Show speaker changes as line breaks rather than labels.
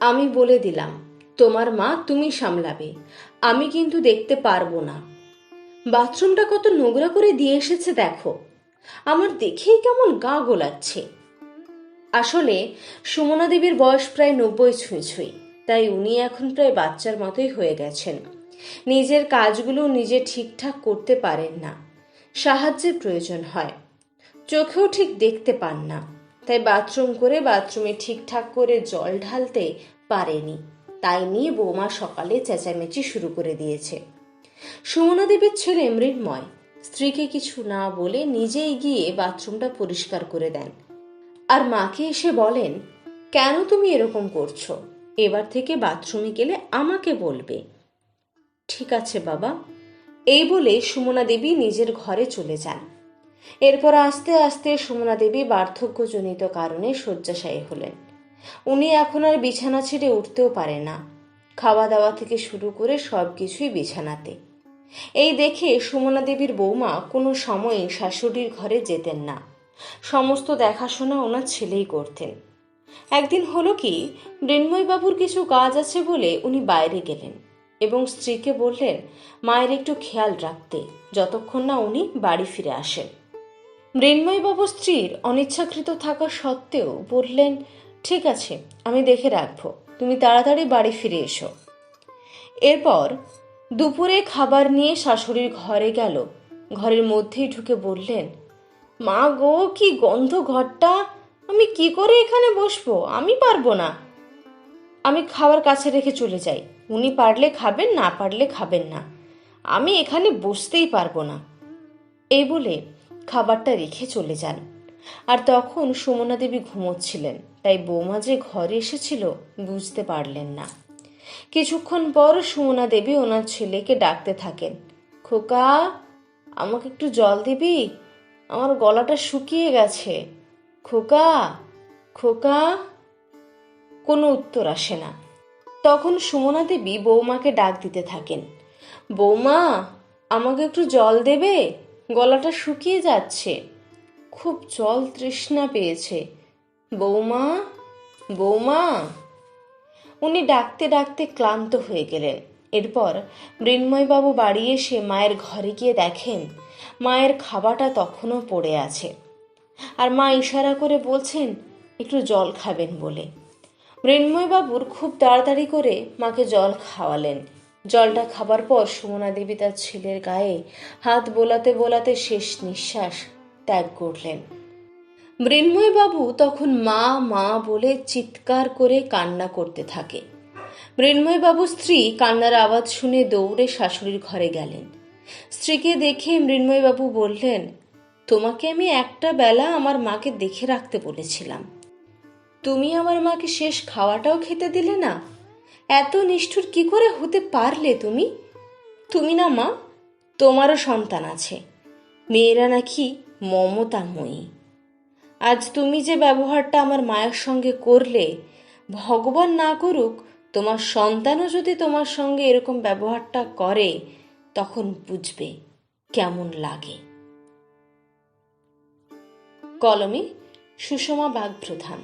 আমি বলে দিলাম, তোমার মা তুমি সামলাবে, আমি কিন্তু দেখতে পারবো না। বাথরুমটা কত নোংরা করে দিয়ে এসেছে দেখো, আমার দেখেই কেমন গা গোলাচ্ছে। আসলে সুমনা দেবীর বয়স প্রায় 90 ছুঁই ছুঁই, তাই উনি এখন প্রায় বাচ্চার মতোই হয়ে গেছেন। নিজের কাজগুলো নিজে ঠিকঠাক করতে পারেন না, সাহায্যের প্রয়োজন হয়। চোখেও ঠিক দেখতে পান না, তাই বাথরুম করে বাথরুমে ঠিকঠাক করে জল ঢালতে পারেনি। তাই নিয়ে বৌমা সকালে চেঁচামেচি শুরু করে দিয়েছে। সুমনা দেবীর ছেলে মৃন্ময় স্ত্রীকে কিছু না বলে নিজেই গিয়ে বাথরুমটা পরিষ্কার করে দেন, আর মাকে এসে বলেন, কেন তুমি এরকম করছো? এবার থেকে বাথরুমে গেলে আমাকে বলবে। ঠিক আছে বাবা, এই বলে সুমনা দেবী নিজের ঘরে চলে যান। এরপর আস্তে আস্তে সুমনা দেবী বার্ধক্যজনিত কারণে শয্যাশায়ী হলেন। উনি এখন আর বিছানা ছেড়ে উঠতেও পারে না, খাওয়া দাওয়া থেকে শুরু করে সব কিছুই বিছানাতে। এই দেখে সুমনা দেবীর বৌমা কোনো সময়ে শাশুড়ির ঘরে যেতেন না, সমস্ত দেখাশোনা ওনার ছেলেই করতেন। একদিন হলো কি, মৃন্ময়বাবুর কিছু কাজ আছে বলে উনি বাইরে গেলেন এবং স্ত্রীকে বললেন মায়ের একটু খেয়াল রাখতে, যতক্ষণ না উনি বাড়ি ফিরে আসেন। মৃন্ময়বাবু স্ত্রীর অনিচ্ছাকৃত থাকা সত্ত্বেও বললেন, ঠিক আছে, আমি দেখে রাখবো, তুমি তাড়াতাড়ি বাড়ি ফিরে এসো। এরপর দুপুরে খাবার নিয়ে শাশুড়ির ঘরে গেল। ঘরের মধ্যেই ঢুকে বললেন, মা গো, কি গন্ধ ঘরটা, আমি কি করে এখানে বসবো? আমি পারবো না, আমি খাবার কাছে রেখে চলে যাই, উনি পারলে খাবেন, না পারলে খাবেন না, আমি এখানে বসতেই পারবো না। এই বলে খাবারটা রেখে চলে যান। আর তখন সুমনা দেবী ঘুমোচ্ছিলেন, তাই বৌমা যে ঘরে এসেছিল বুঝতে পারলেন না। কিছুক্ষণ পর সুমনা দেবী ওনার ছেলেকে ডাকতে থাকেন, খোকা, আমাকে একটু জল দিবি, আমার গলাটা শুকিয়ে গেছে, খোকা, খোকা। কোনো উত্তর আসে না। তখন সুমনা দেবী বৌমাকে ডাক দিতে থাকেন, বৌমা, আমাকে একটু জল দেবে, গলাটা শুকিয়ে যাচ্ছে, খুব জল তৃষ্ণা পেয়েছে, বৌমা, বৌমা। উনি ডাকতে ডাকতে ক্লান্ত হয়ে গেলেন। এরপর মৃন্ময়বাবু বাড়ি এসে মায়ের ঘরে গিয়ে দেখেন মায়ের খাবারটা তখনও পড়ে আছে, আর মা ইশারা করে বলছেন একটু জল খাবেন বলে। মৃন্ময়বাবুর খুব তাড়াতাড়ি করে মাকে জল খাওয়ালেন। জলটা খাবার পর সুমনা দেবী তার ছেলের গায়ে হাত বোলাতে বোলাতে শেষ নিঃশ্বাস ত্যাগ করলেন। মৃন্ময়বাবু তখন মা মা বলে চিৎকার করে কান্না করতে থাকে। মৃন্ময়বাবু স্ত্রী কান্নার আওয়াজ শুনে দৌড়ে শাশুড়ির ঘরে গেলেন। স্ত্রীকে দেখে মৃন্ময়বাবু বললেন, তোমাকে আমি একটা বেলা আমার মাকে দেখে রাখতে বলেছিলাম, তুমি আমার মাকে শেষ খাওয়াটাও খেতে দিলে না, এত নিষ্ঠুর কি করে হতে পারলে তুমি? তুমি না মা, তোমারও সন্তান আছে, মেয়েরা নাকি মমতাময়ী। আজ তুমি যে ব্যবহারটা আমার মায়ের সঙ্গে করলে, ভগবান না করুক তোমার সন্তানও যদি তোমার সঙ্গে এরকম ব্যবহারটা করে, তখন বুঝবে কেমন লাগে। কলমে সুষমা বাগপ্রধান।